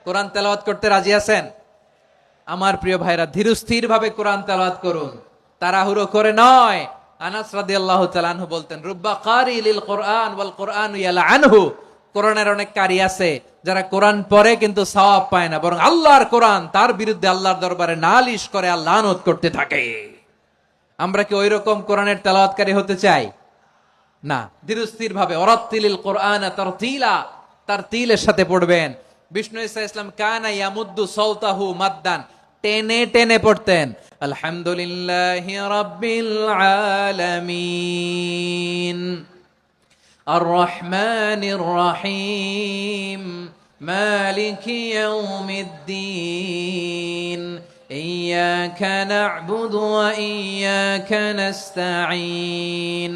কোরআন তেলাওয়াত করতে রাজি আছেন? আমার প্রিয় ভাইরা, ধীরস্থির ভাবে কোরআন তেলাওয়াত করুন, তাড়াহুড়ো করে নয়। আনাস রাদিয়াল্লাহু তাআলা আনহু বলতেন, রুব্বা কারি লিল কোরআন ওয়াল কোরআনু ইয়ালআনহু। কোরআনের অনেক কারি আছে যারা কোরআন পড়ে কিন্তু সওয়াব পায় না, বরং আল্লাহর কোরআন তার বিরুদ্ধে আল্লাহর দরবারে নালিশ করে আর লানত করতে থাকে। আমরা কি ওইরকম কোরআনের তেলাওয়াতকারী হতে চাই? না। ধীরস্থির ভাবে ওয়ারাত্তিলিল কোরআন তারতিলা, তারতিলের সাথে পড়বেন। বিষ্ণু ঈসা ইসলাম কানা ইয়ামুদ্দু সাওতাহু মাদ্দান, টেনে টেনে পড়তেন। আলহামদুলিল্লাহি রাব্বিল আলামিন আর রহমানির রহিম মালিকি ইয়াউমিদ্দিন ইয়্যাকা না'বুদু ওয়া ইয়্যাকা নাস্তাঈন।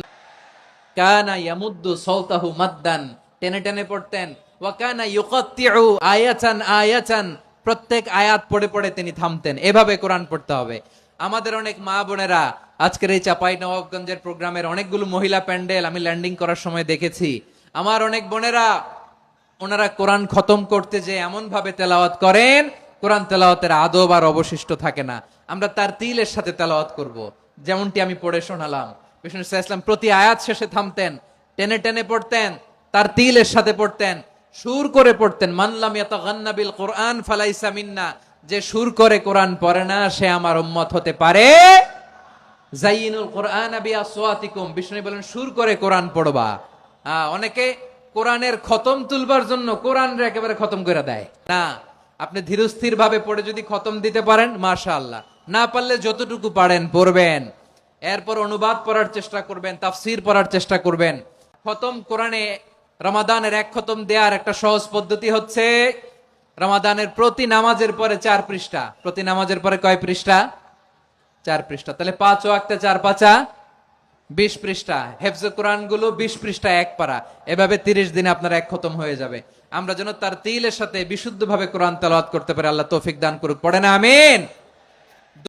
কানা ইয়ামুদ্দু সাওতাহু মাদ্দান, টেনে টেনে পড়তেন। ওয়া কানা ইউকাত্তিউ আয়াতান আয়াতান, প্রত্যেক আয়াত পড়ে পড়ে তিনি থামতেন। এভাবে কোরআন পড়তে হবে। আমাদের অনেক মা বোনেরা আজকের এই চাঁপাইনবাবগঞ্জের প্রোগ্রামের অনেকগুলো মহিলা প্যান্ডেল আমি ল্যান্ডিং করার সময় দেখেছি। আমার অনেক বোনেরা, ওনারা কোরআন খতম করতে যে এমন ভাবে তেলাওয়াত করেন, কোরআন তেলাওয়াতের আদব আর অবশিষ্ট থাকে না। আমরা তার তিলের সাথে তেলাওয়াত করব, যেমনটি আমি পড়ে শোনালাম। বিষ্ণু ইসলাম প্রতি আয়াত শেষে থামতেন, টেনে টেনে পড়তেন, তার তিলের সাথে পড়তেন, সুর করে পড়তেন। মান লাম ইয়াতাগান্না বিল কোরআন ফালাইসা মিন্না, যে সুর করে কোরআন পড়ে না সে আমার উম্মত হতে পারে। যায়িনুল কোরআন বিআসওয়াতিকুম, বিষ্ণু বলেন সুর করে কোরআন পড়বা। অনেকে কোরআনের খতম তুলবার জন্য কোরআনরে একেবারে খতম করে দেয়। না, আপনি ধীরস্থির ভাবে পড়ে যদি খতম দিতে পারেন মাশাআল্লাহ, না পারলে যতটুকু পারেন পড়বেন। এরপর অনুবাদ পড়ার চেষ্টা করবেন, তাফসীর পড়ার চেষ্টা করবেন। খতম কোরআনে রমাদানের এক খতম দেওয়ার একটা সহজ পদ্ধতি হচ্ছে, রমাদানের প্রতি নামাজের পরে 4 পৃষ্ঠা। প্রতি নামাজের পরে কয় পৃষ্ঠা? 4 পৃষ্ঠা। তাহলে 5 ওয়াক্তে 4 পাঁচা 20 পৃষ্ঠা। হেফজে কোরআন গুলো 20 পৃষ্ঠা এক পারা। এভাবে 30 দিনে আপনার এক খতম হয়ে যাবে। আমরা যেন তার তিলের সাথে বিশুদ্ধভাবে কোরআন তেলাওয়াত করতে পারি। আল্লাহ তৌফিক দান করুক। পড়েন আমিন।